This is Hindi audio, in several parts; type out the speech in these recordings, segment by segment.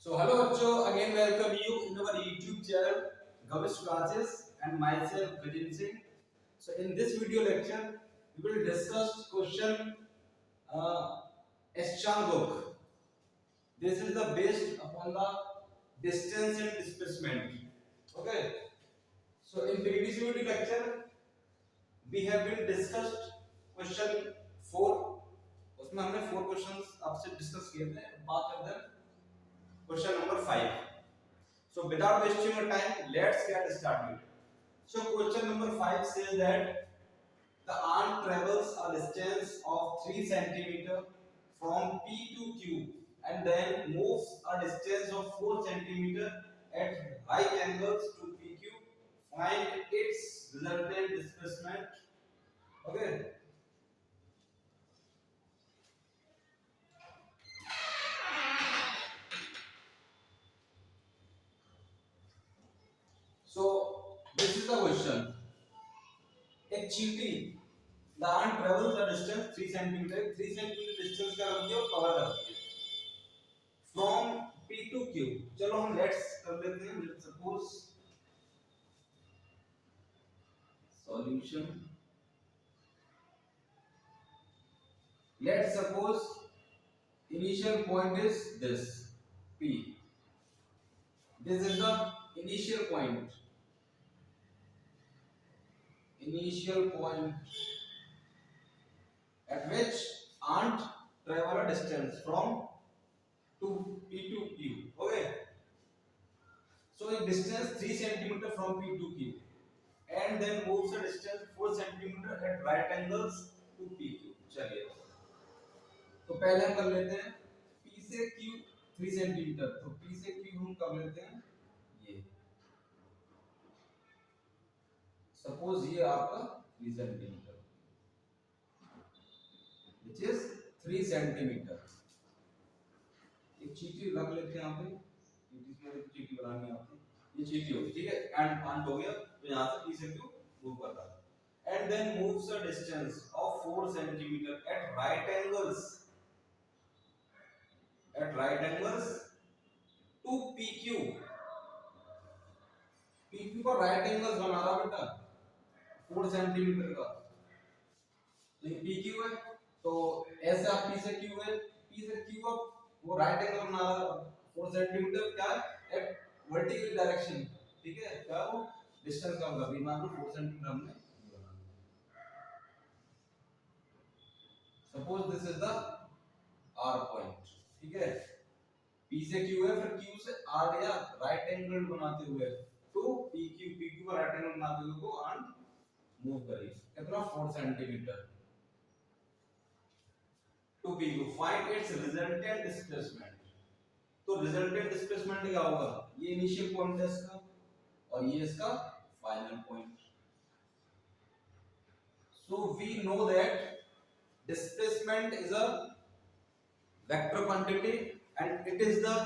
So hello बच्चों, again welcome you in our YouTube channel Gavish Classes and myself Vijay Singh. So in this video lecture, we will discuss question Eschan book. This is the based upon the distance and displacement. Okay. So in previous video lecture, we have been discussed question 4. उसमें हमने 4 questions आपसे डिस्कस किए थे. बात करते हैं question number 5. So without wasting your time, let's get started. So question number 5 says that the ant travels a distance of 3 centimeter from P to Q and then moves a distance of 4 centimeter at right angles to PQ. Find its resultant displacement. Okay. So this is the question. एक चींटी the ant travels a distance 3 centimeter. 3 centimeter distance का करती है और कवर करती है from P to Q. चलो हम लेट्स कर लेते हैं. Let's suppose solution. Let's suppose initial point is this P. This is the initial point. Initial point at which ant travel a distance from to P to Q. Okay. So a distance 3 centimeter from P to Q and then moves a distance 4 centimeter at right angles to PQ. चलिए तो पहले हम कर लेते हैं P से Q 3 सेंटीमीटर. तो P से Q हम कर लेते हैं ये. सपोज ये आपका 3 सेंटीमीटर which is 3 सेंटीमीटर. एक चीटी रख लेते हैं यहाँ पे. चीटी से चीटी बनानी आती है. ये चीटी होगी. ठीक है. एंड अंत हो गया. तो यहाँ से P से Q मूव कर रहा है and then moves a distance of 4 centimeter at right angles to PQ. PQ का राइट एंगल्स बना रहा बेटा 4 सेंटीमीटर का. तो ये PQ है. तो ऐसा P से Q है. P से Q का वो राइट एंगल बना रहा 4 सेंटीमीटर क्या एट वर्टिकल डायरेक्शन. ठीक है. क्या वो डिस्टेंस कम कर रही. मान लो 4 सेंटीमीटर हमने suppose this is the R point. ठीक है. P से Q है. फिर Q से R या राइट एंगल बनाते हुए तो PQ का राइट एंगल बनाते हुए को आर्म मूव करिए. कितना 4 centimetre to PQ. Find its resultant displacement. तो रिजल्टेंट डिस्प्लेसमेंट क्या होगा. ये इनिशियल पॉइंट है इसका और ये इसका final point. So we know that displacement is a vector quantity and it is the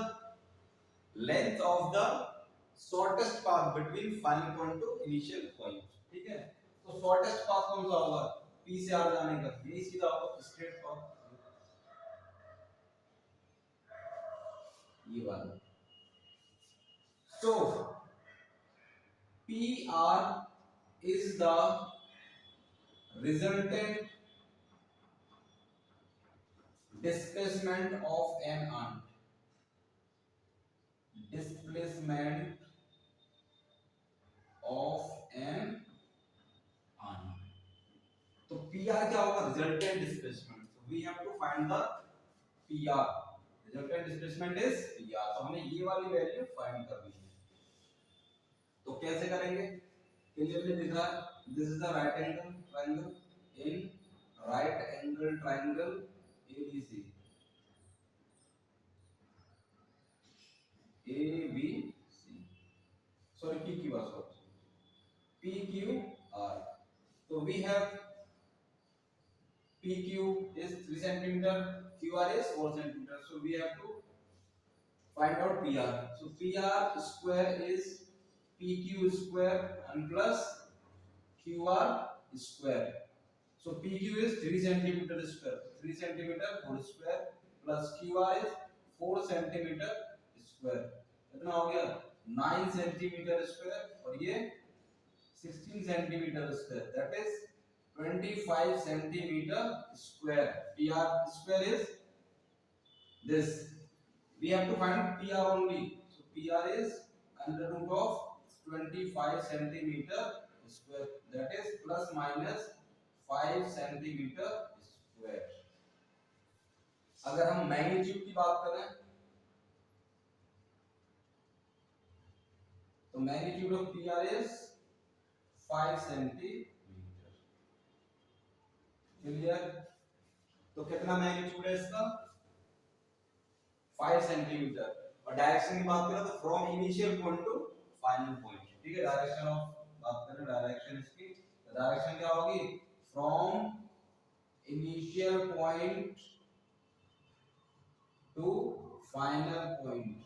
length of the shortest path between final point to initial point. ठीक है. तो shortest path कौन सा होगा. P से R जाने का यही सीधा होगा straight path. ये वाला. So PR is the resultant displacement of an ant. Displacement of an ant. तो PR क्या होगा. Resultant displacement. So we have to find the PR. Resultant displacement is PR. तो हमें ये वाली वैल्यू फाइंड करनी है. तो कैसे करेंगे. क्लियरली दिख रहा है. This is the right angle triangle. In right angle triangle ABC. ABC. Sorry, PQR. PQR. So we have PQ is 3 centimeter, QR is 4 centimeter. So we have to find out PR. So PR square is PQ square and plus QR square. So PQ is 3 centimeter square. 3 centimeter whole square plus QR is 4 centimeter square कितना हो गया 9 सेंटीमीटर स्क्वायर और ये 16 centimetre square that is 25 centimetre square pr square is this we have to find pr only so pr is under root of 25 centimeter square that is plus minus 5 centimeter square अगर हम मैग्नीट्यूड की बात करें तो magnitude of pr is 5 centimetre clear तो कितना मैग्नीट्यूड है इसका 5 सेंटीमीटर और डायरेक्शन की बात करें तो from initial point to final point ठीक है डायरेक्शन ऑफ बात करें डायरेक्शन इसकी तो डायरेक्शन क्या होगी from initial point to final point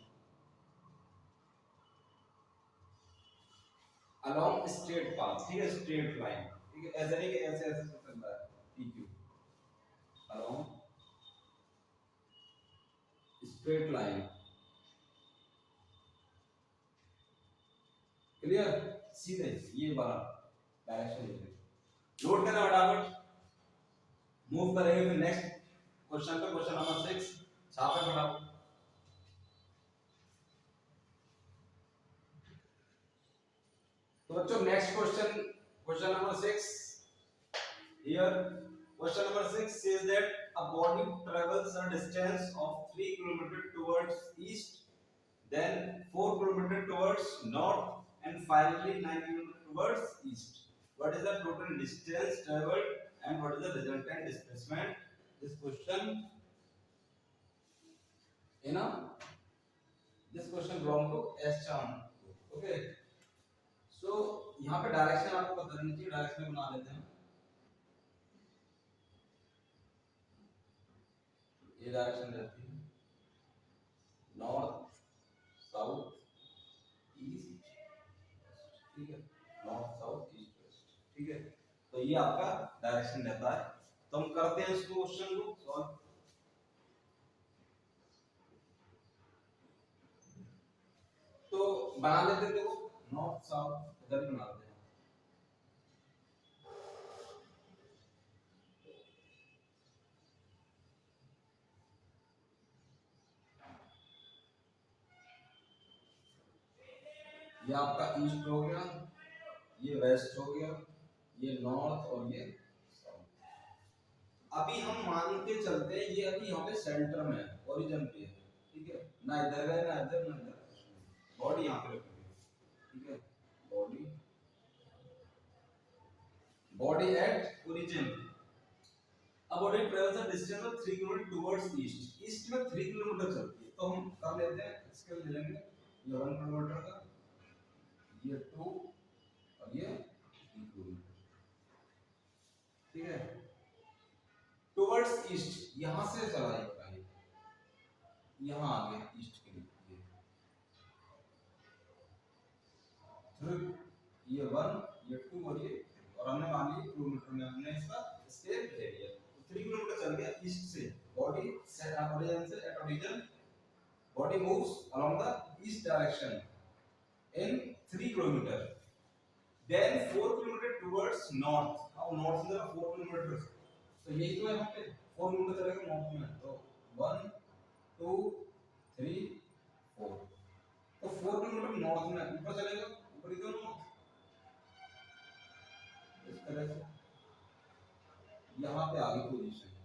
along straight path ठीक है स्ट्रेट लाइन ठीक है ऐसे नहीं कि ऐसे ऐसे चल रहा है pq along straight line clear सीधे ये वाला डायरेक्शन नोट करना फटाफट मूव करेंगे फिर नेक्स्ट क्वेश्चन पे क्वेश्चन नंबर 6 छापे फटाफट तो बच्चों next question question number 6 here question number 6 says that a body travels a distance of 3 km towards east then 4 km towards north and finally 9 km towards east what is the total distance traveled and what is the resultant displacement this question you know this question belong to S charm okay so यहाँ पे डायरेक्शन आपको पता रहनी चाहिए डायरेक्शन बना लेते हैं ये डायरेक्शन रहती है नॉर्थ साउथ ईस्ट ठीक है नॉर्थ साउथ ईस्ट वेस्ट ठीक है तो ये आपका डायरेक्शन रहता है तो हम करते हैं इस क्वेश्चन को सॉल्व तो बना लेते हैं देखो नॉर्थ साउथ इधर बना लेते हैं ये आपका ईस्ट हो गया ये वेस्ट हो गया ये नॉर्थ और ये साउथ अभी हम मान के चलते हैं ये अभी यहाँ पे सेंटर में है ओरिजिन पे है ठीक है ना इधर गए ना इधर ना इधर बॉडी यहाँ पे रखेंगे ठीक है बॉडी बॉडी एट ओरिजिन अब body travels a distance of 3 kilometre towards east east में 3 किलोमीटर चलती है तो हम कर लेते हैं इसके ले लेंगे ये 1 किलोमीटर का ये 2 और ये 3 किलोमीटर ठीक है टुवर्ड्स ईस्ट यहां से चला जाएगा ये यहां आ गया ईस्ट के लिए ये 1 ये 2 और ये और हमने मान लिया किलोमीटर में हमने इसका स्टेप ले लिया तो 3 किलोमीटर चल गया ईस्ट से बॉडी सेट ओरिजिन से at origin body moves along the east direction in 3 kilometer then 4 kilometer towards north now north is 4 kilometers तो यही तो है यहाँ पे 4 किलोमीटर चलेगा नॉर्थ में तो 1 2 3 4 तो 4 किलोमीटर नॉर्थ में ऊपर चलेगा ऊपर ही तो नॉर्थ इस तरह से यहाँ पे आगे पोजीशन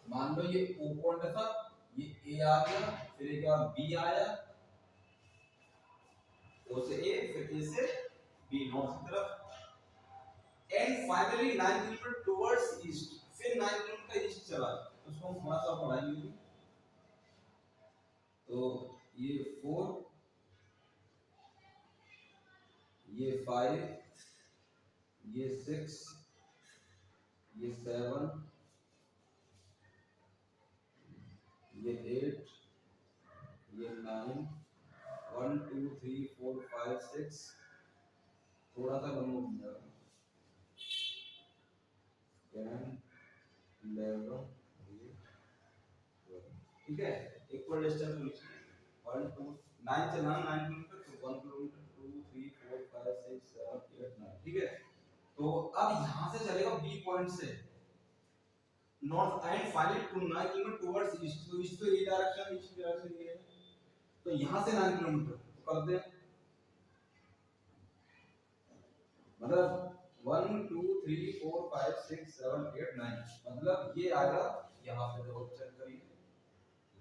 मान लो ये O पॉइंट था ये A आ गया फिर एक बार B आया O से A फिर A से B नॉर्थ की तरफ and finally 9 kilometre towards east फिर 9 किलोमीटर ईस्ट चला उसको हम थोड़ा सा पढ़ाएंगे तो ये 4 ये 5 ये 6 ये 7 ये 8 ये 9 1 2 3 4 5 6 थोड़ा सा कम हो गया 10 11 ठीक है इक्वल डिस्टेंस होनी चाहिए 1 2 9 चलना 9 किलोमीटर तो 1 किलोमीटर 2 3 4 5 6 7 8 9 ठीक है। तो अब यहां से चलेगा बी पॉइंट से north and finally to 9 kilometre towards east, तो ईस्ट पे ये डायरेक्शन ये है, तो यहां से 9 किलोमीटर तो कर दे मतलब 1 2 3 4 5 6 7 8 9 मतलब ये आएगा यहां पे देखो चेक करिए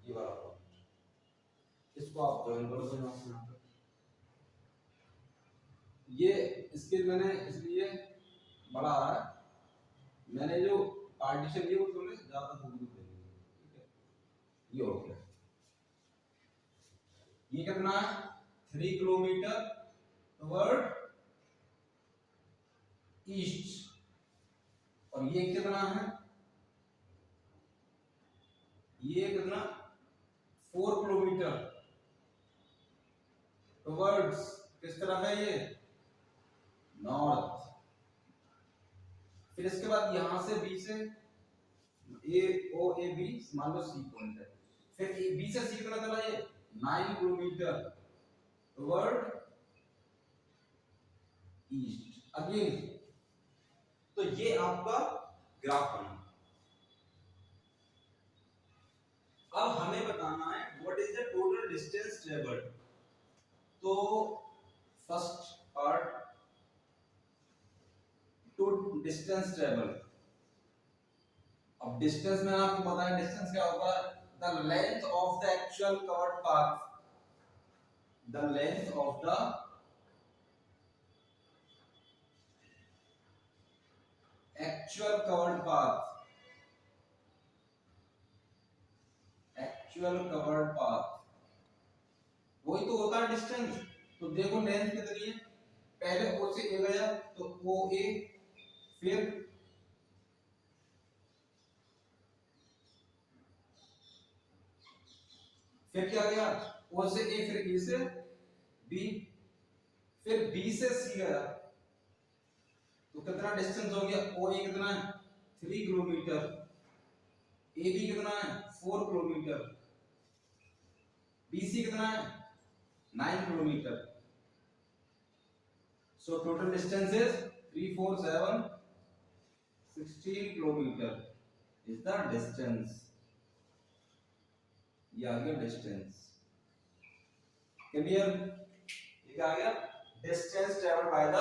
ये वाला पॉइंट, इसको आप ज्वाइन कर दो यहां से। ये इसके मैंने इसलिए बड़ा आ रहा है, मैंने जो पार्टीशन ये वो थोड़े ज्यादा दूर दूर दे दी, ठीक है। ये हो गया, ये कितना है 3 किलोमीटर टुवर्ड ईस्ट, और ये कितना है, ये कितना 4 किलोमीटर टुवर्ड्स किस तरफ है ये नॉर्थ। फिर इसके बाद यहां से बी से ए ओ ए बी मान लो सी पॉइंट है, फिर ए बी से सी कितना चला ये 9 किलोमीटर टुवर्ड ईस्ट अगेन। तो ये आपका ग्राफ बना। अब हमें बताना है what is the total distance travelled. तो first part to distance travel. अब डिस्टेंस में आपको पता है डिस्टेंस क्या होता है, the length of the actual covered path, the length of the actual covered path, actual covered path वही तो होता है डिस्टेंस। तो देखो लेंथ कितनी है, पहले ओ से ए गया तो ओ ए, फिर क्या गया ओ से ए, फिर ए से बी, फिर बी से सी गया तो कितना डिस्टेंस हो गया, ओ ए कितना है 3 किलोमीटर, ए बी कितना है 4 किलोमीटर, बी सी कितना है 9 kilometre. So total distance is 3 4 7 16 kilometre is the distance. ये आ गया डिस्टेंस, क्लियर। ये क्या आ गया distance travelled by the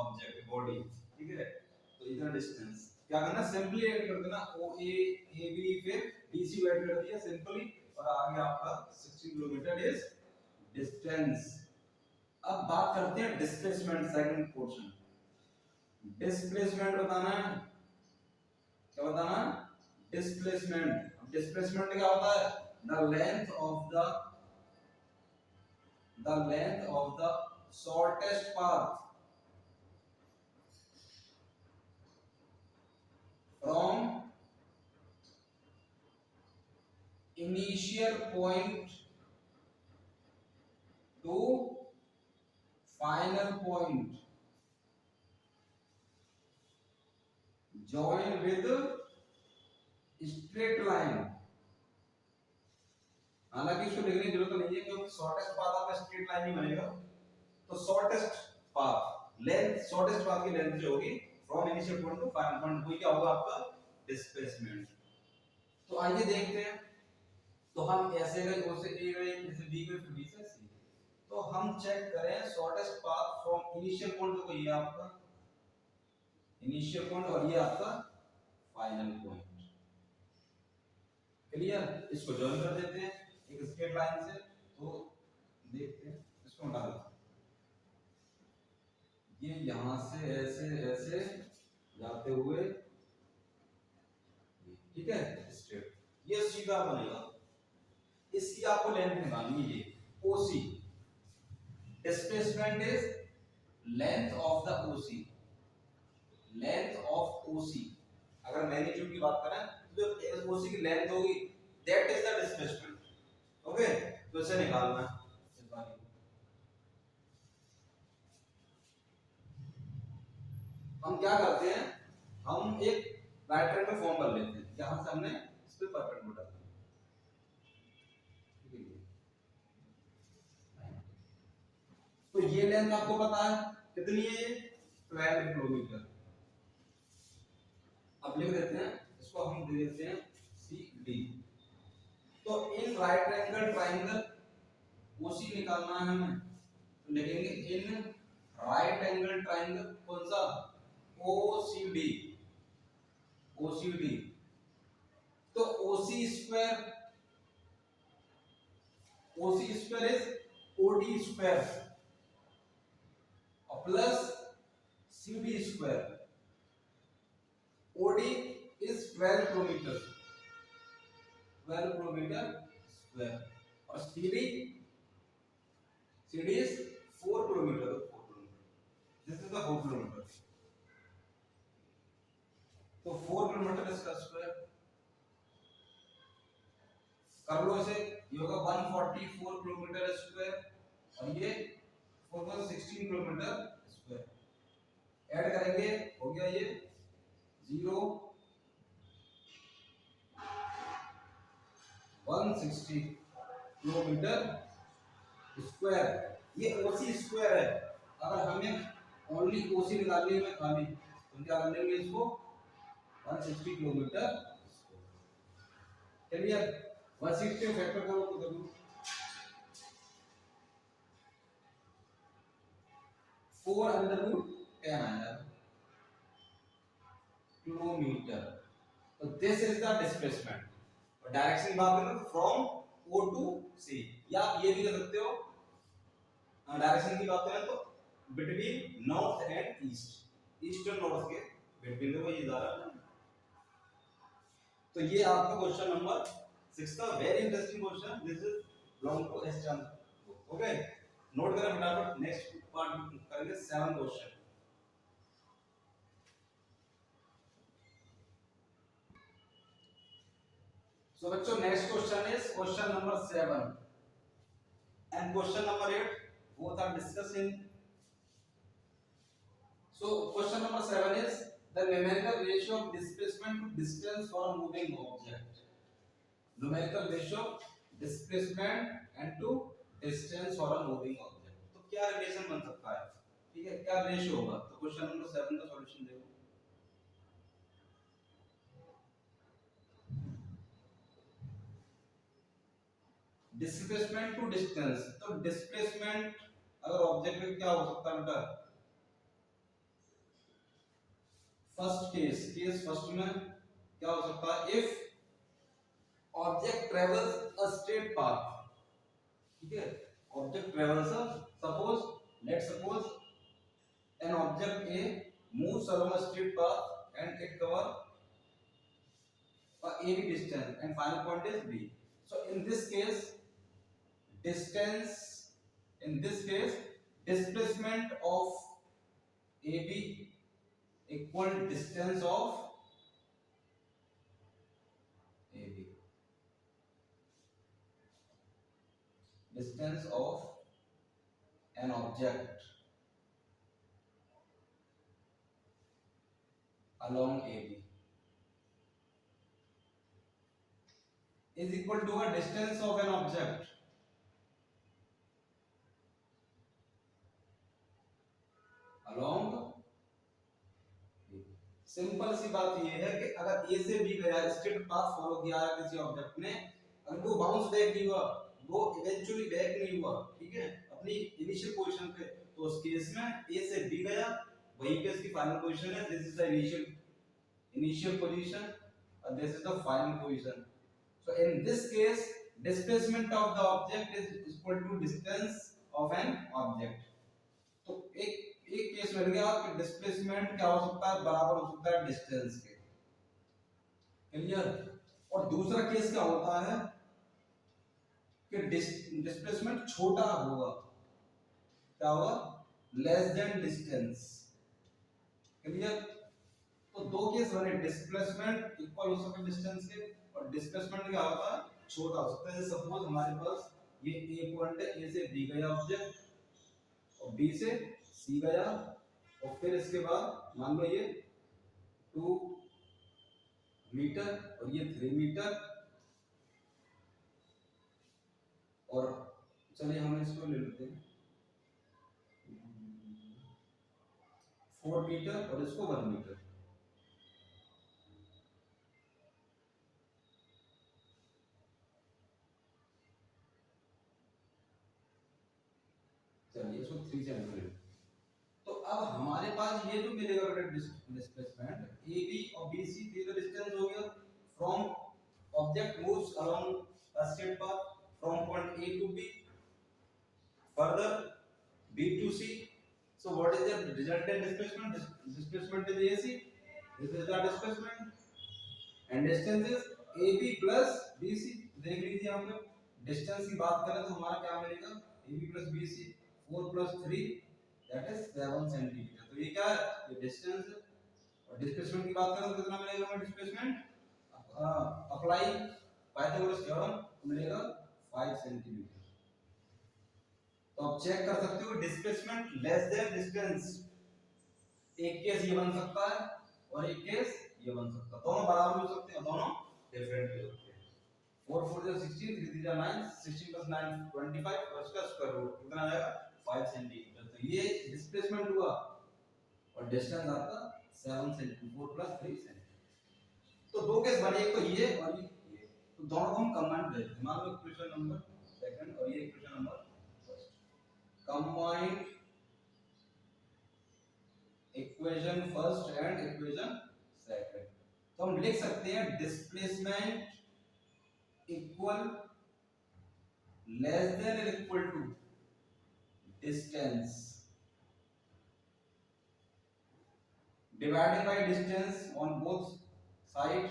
object body, ठीक है। तो इतना डिस्टेंस क्या करना, सिंपली ऐड कर देना ओ ए ए बी फिर बी सी ऐड कर दिया सिंपली, और आ गया आपका 16 किलोमीटर इज डिस्टेंस। अब बात करते हैं डिस्प्लेसमेंट, सेकंड पोर्शन। डिस्प्लेसमेंट बताना है, क्या बताना, डिस्प्लेसमेंट। डिस्प्लेसमेंट क्या होता है, the length of the shortest path from initial point to final point join with straight line। हालांकि इसको लिखने की जरूरत नहीं है क्योंकि शॉर्टेस्ट पाथ आपका स्ट्रेट लाइन ही बनेगा। तो shortest path length, shortest path की लेंथ जो होगी from initial point to final point, वही क्या होगा आपका डिस्प्लेसमेंट। तो आइए देखते हैं। तो हम ऐसे गए, ओ से ए गए, फिर से बी गए, फिर बी से सी। तो हम चेक करें shortest path from initial point, तो ये आपका इनिशियल पॉइंट और ये आपका फाइनल पॉइंट, क्लियर। इसको जॉइन कर देते हैं एक स्ट्रेट लाइन से। तो देखते हैं, इसको हटा देते हैं, ये यहां से ऐसे ऐसे जाते हुए, ठीक है स्ट्रेट, ये सीधा बनेगा। इसकी आपको लेंथ निकालनी है, ये OC. Displacement is length of the OC, length of OC. अगर मैग्नीट्यूड की बात करें तो ओसी की लेंथ होगी, that is the displacement, okay. तो इसे निकालना है इस बार। हम क्या करते हैं, हम एक राइट ट्रायंगल फॉर्म कर लेते हैं जहां से हमने इस पे परपेंडिकुलर, तो ये लेंथ आपको पता है कितनी है, ये 12 किलोमीटर। अब लिख देते हैं इसको, हम दे देते हैं सी डी। तो इन राइट एंगल ट्राइंगल ओसी निकालना है हमें, तो लिखेंगे इन राइट एंगल ट्राइंगल कौन सा, ओसीडी। ओसीडी तो OC square, OC square is OD square plus CD square. OD is 12 kilometre, 12 kilometre square, और CD, CD is 4 kilometre, 4 kilometre, this is the 4 kilometre. तो 4 किलोमीटर इसका स्क्वायर कर लो इसे, ये होगा 144 किलोमीटर स्क्वायर, और ये 416 किलोमीटर स्क्वायर। ऐड करेंगे, हो गया ये 0 160 किलोमीटर स्क्वायर। ये ओसी स्क्वायर है। अगर हमें ओनली ओसी निकालनी है खाली, तो क्या कर लेंगे इसको 160 किलोमीटर स्क्वायर। चलिए 160 फैक्टर करो तो देखो 4 अंडर रूट 10 आया किलोमीटर। तो दिस इज द डिस्प्लेसमेंट। और डायरेक्शन की बात करें तो फ्रॉम ओ टू सी, या आप ये भी कर सकते हो, डायरेक्शन की बात करें तो between north and east, east और नॉर्थ के बिटवीन, देखो ये जा रहा है। तो ये आपका क्वेश्चन नंबर 6 का very interesting question, this is belong to S Chand. Okay, note करें फटाफट, नेक्स्ट पार्ट करेंगे 7 क्वेश्चन। So बच्चों next question is question number 7 and question number 8, both are discussed in. So question number 7 is the numerical ratio of displacement to distance for a moving object. Numerical ratio of displacement and to distance for a moving object. तो क्या रिलेशन बन सकता है, ठीक है, क्या रेशियो होगा। तो क्वेश्चन नंबर 7 का सॉल्यूशन देखो। डिस्प्लेसमेंट टू डिस्टेंस, तो डिस्प्लेसमेंट अगर ऑब्जेक्ट में क्या हो सकता है बेटा, फर्स्ट केस फर्स्ट में क्या हो सकता है, if object travels a straight path, ठीक है, object travels suppose let suppose an object A moves along a straight path and it cover a AB distance and final point is B. So in this case distance, in this case displacement of AB equal distance of AB, distance of an object along AB is equal to a distance of an object along AB। Simple सी बात ये है कि अगर ए से बी गया, स्ट्रेट पाथ फॉलो किया है किसी ऑब्जेक्ट ने, अगर वो बाउंस बैक नहीं हुआ, वो इवेंचुअली बैक नहीं हुआ, ठीक है, अपनी इनिशियल पोजीशन पे, तो उस केस में ए से बी गया, वही पे इसकी फाइनल पोजीशन है, this is the initial position and this is the final position. So in this case displacement of the object is equal to distance of an object. तो एक केस मिल गया कि डिस्प्लेसमेंट क्या हो सकता है, बराबर हो सकता है डिस्टेंस के, क्लियर। और दूसरा केस क्या होता है कि डिस्प्लेसमेंट छोटा होगा, क्या होगा, लेस देन डिस्टेंस, क्लियर। तो दो केस बने, डिस्प्लेसमेंट इक्वल हो सकता है डिस्टेंस के, और डिस्प्लेसमेंट क्या होता है, छोटा हो सकता है। जैसे सपोज हमारे पास ये ए पॉइंट है, ए से बी गया ऑब्जेक्ट और बी से सी गया, और फिर इसके बाद मान लो ये 2 मीटर और ये 3 मीटर, और चलिए हम इसको ले लेते हैं 4 मीटर और इसको 1 मीटर। चलिए इसको 3 सेंटीमीटर। तो अब हमारे पास ये जो मिलेगा बेटा डिस्प्लेसमेंट ए बी और बी सी, ये तो डिस्टेंस हो गया from object moves along a straight path from point A to B, further b to c. So what is the resultant displacement? Displacement is AC. This is the displacement and distance is AB plus BC. देख लीजिए यहाँ पे डिस्टेंस की बात करें तो हमारा क्या मिलेगा, AB plus BC 4 plus 3 that is 7 centimetre. तो ये क्या है, ये डिस्टेंस है। और डिस्प्लेसमेंट की बात करें तो कितना मिलेगा हमें डिस्प्लेसमेंट, अप्लाई पाइथागोरस थ्योरम मिलेगा 5 सेंटीमीटर। तो आप चेक कर सकते हो डिस्प्लेसमेंट लेस देन डिस्टेंस, एक केस ये बन सकता है और एक केस ये बन सकता है, दोनों बराबर हो सकते हैं, दोनों डिफरेंट हो सकते हैं। 4 4 16, 3 3 9, 16 plus 9 25 और इसका स्क्वायर रूट कितना आ जाएगा 5 सेंटीमीटर। तो ये डिस्प्लेसमेंट हुआ और डिस्टेंस आपका 7 सेंटीमीटर 4 plus 3 सेंटीमीटर। तो दो केस बने, एक तो ये और ये, तो दोनों को हम कंबाइन कर देते हैं। मान लो इक्वेशन नंबर सेकंड और ये equation number combined equation first and equation second. तो हम लिख सकते हैं डिस्प्लेसमेंट इक्वल लेस देन और equal to distance divided by distance on both side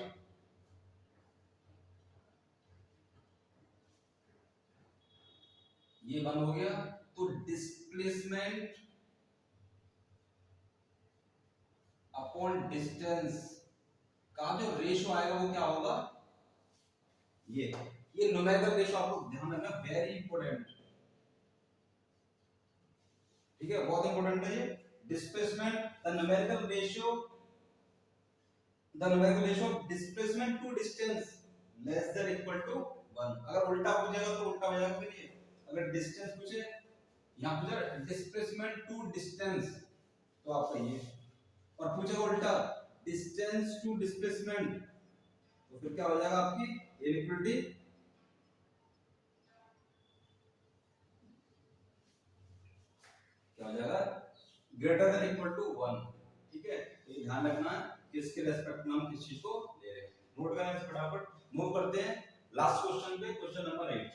ये बन हो गया। तो डिस्प्लेसमेंट अपॉन डिस्टेंस का जो रेशियो आएगा वो क्या होगा, ये न्यूमेरिकल रेशियो आपको ध्यान रखना, वेरी इंपॉर्टेंट, ठीक है, बहुत इंपॉर्टेंट है ये। Displacement the numerical ratio of displacement to distance less than equal to 1। अगर उल्टा पूछेगा तो उल्टा हो जाएगा, फिर ये अगर डिस्टेंस पूछे यहां पूछा डिस्प्लेसमेंट टू डिस्टेंस तो आपका ये, और पूछेगा उल्टा डिस्टेंस टू डिस्प्लेसमेंट तो फिर क्या हो जाएगा आपकी इनइक्वालिटी, क्या हो जाएगा ग्रेटर देन इक्वल टू 1। ठीक है, तो ये ध्यान रखना है किसके रेस्पेक्ट में हम किस चीज को ले रहे हैं। नोट करें इसे, फटाफट मूव करते हैं लास्ट क्वेश्चन पे, क्वेश्चन नंबर 8।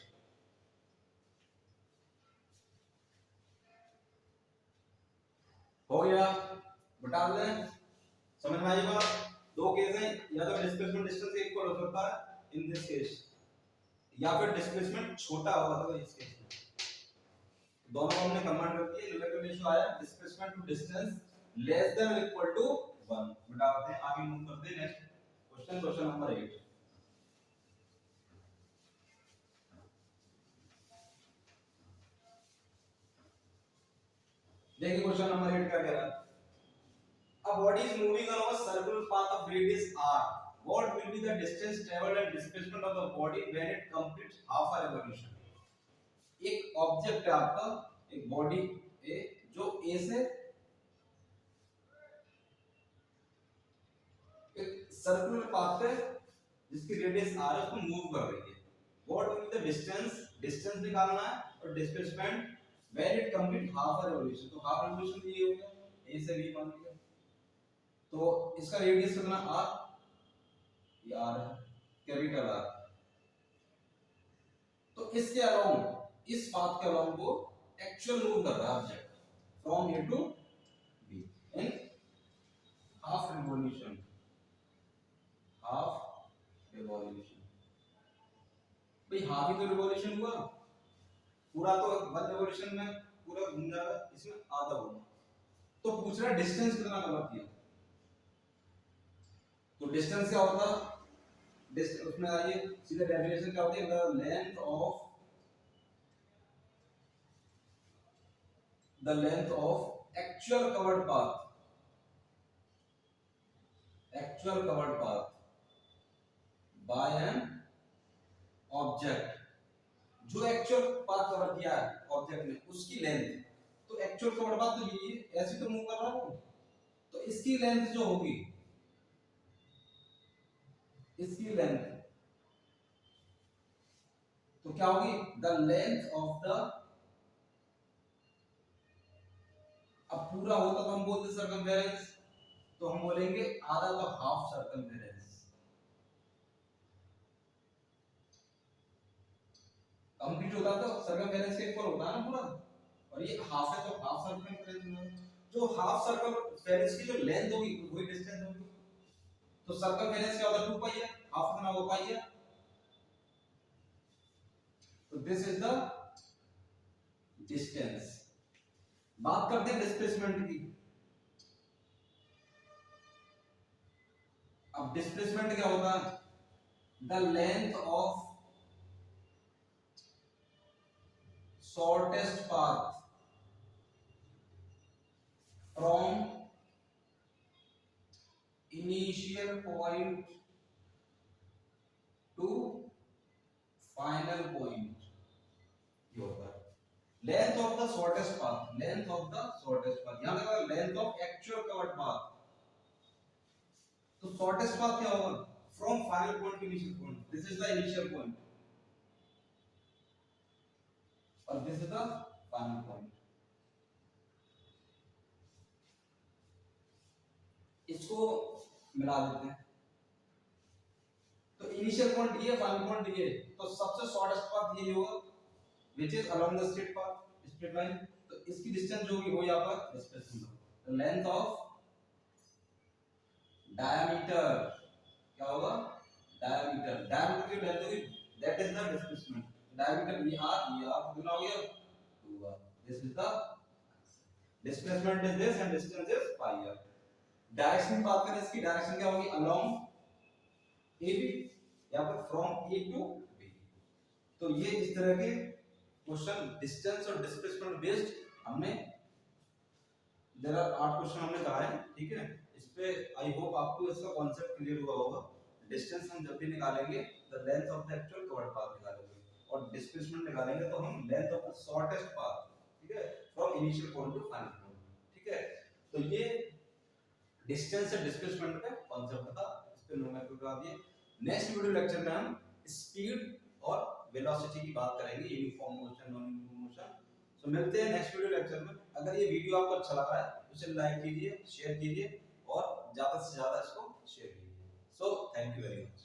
हो गया, बता दें, समझ में आई बात। दो केस हैं, या तो डिस्प्लेसमेंट डिस्टेंस इक्वल हो सकता है इन दिस केस, या फिर डिस्प्लेसमेंट छोटा होगा तो इस केस में। दोनों को हमने कंबाइन कर दिया, न्यूमेरिकल रेशियो आया displacement to distance less than और इक्वल टू 1। बताते हैं, आगे मूव करते हैं नेक्स्ट क्वेश्चन, क्वेश्चन नंबर 8। देखिए क्वेश्चन नंबर 8 क्या कह रहा है, a body is moving along a circular path of radius r, what will be the distance traveled and displacement of the body when it completes half a revolution। एक ऑब्जेक्ट है आपका, एक बॉडी ए जो ए से एक सर्कुलर पाथ पे जिसकी रेडियस r है उसको मूव कर रही है, what will be the distance निकालना है, और displacement when it complete half a revolution। तो हाफ रेवोल्यूशन ये हो गया, a से b मान लिया, तो इसका रेडियस कितना r, ये r है, कैपिटल R। तो इसके अलाउंग, इस पाथ के अलाउंग वो एक्चुअल मूव कर रहा है object from A to B in half revolution, half revolution. भाई हाफ ही तो रिवॉल्यूशन हुआ, पूरा तो वन रिवॉल्यूशन में पूरा घूम जाएगा, इसमें आधा घूमा। तो पूछ रहा है डिस्टेंस कितना कवर किया, तो डिस्टेंस क्या होता है, उसमें आइए सीधा डेफिनेशन क्या होती है, the length of actual covered path by an object, जो एक्चुअल पाथ कवर किया है ऑब्जेक्ट ने उसकी लेंथ। तो एक्चुअल कवर्ड पाथ तो ये ऐसे तो मूव कर रहा है, तो इसकी लेंथ जो होगी, इसकी लेंथ तो क्या होगी, द लेंथ ऑफ द, अब पूरा होता तो हम बोलते सर्कमफेरेंस, तो हम बोलेंगे आधा तो हाफ सर्कमफेरेंस, कंप्लीट होता तो सर्कमफेरेंस के इक्वल होता है ना पूरा, और ये हाफ है तो हाफ सर्कमफेरेंस, जो हाफ सर्कमफेरेंस की जो लेंथ होगी वही डिस्टेंस होगी, तो सर्कमफेरेंस क्या होता है 2 पाई है, हाफ कितना होगा पाई है, तो दिस इज द डिस्टेंस। बात करते हैं डिस्प्लेसमेंट की। अब डिस्प्लेसमेंट क्या होता है, the length of shortest path from initial point to final point, ये होता है length of the shortest path, length of the shortest path, यहां लगा length of actual covered path, तो शॉर्टेस्ट पाथ क्या होगा, from final point to initial point, this is the initial point और this is the final point. इसको मिला देते हैं, तो इनिशियल पॉइंट ये, फाइनल पॉइंट ये, तो सबसे शॉर्टेस्ट पाथ ये होगा which is along the straight path, straight line, तो इसकी डिस्टेंस जो होगी वो यहां पर डिस्प्लेसमेंट होगा, द लेंथ ऑफ डायमीटर, क्या होगा, डायमीटर, डायमीटर की लेंथ होगी that is the displacement, diameter ये आर कितना हो गया 2 R, this is the displacement is this and distance is pi R. Direction की बात करें, इसकी डायरेक्शन क्या होगी, अलोंग ए बी, या फिर फ्रॉम ए टू बी, तो ये इस तरह के क्वेश्चन डिस्टेंस और डिस्प्लेसमेंट बेस्ड हमने, देयर आर 8 क्वेश्चन हमने कहा है, ठीक है, इस पे आई होप आपको इसका कांसेप्ट क्लियर हुआ होगा। डिस्टेंस हम जब भी निकालेंगे the length of the actual covered path निकालेंगे, और डिस्प्लेसमेंट निकालेंगे तो हम length of the shortest path, ठीक है, from initial point to final point, ठीक है, तो ये डिस्टेंस और डिस्प्लेसमेंट का कांसेप्ट था, इस पे न्यूमेरिकल करा दिए। नेक्स्ट वीडियो लेक्चर में हम स्पीड और वेलोसिटी की बात करेंगे, uniform motion, non uniform motion. So मिलते हैं नेक्स्ट वीडियो लेक्चर में। अगर ये वीडियो आपको अच्छा लगा है तो इसे लाइक कीजिए, शेयर कीजिए और ज्यादा से ज्यादा इसको शेयर कीजिए। So thank you very much.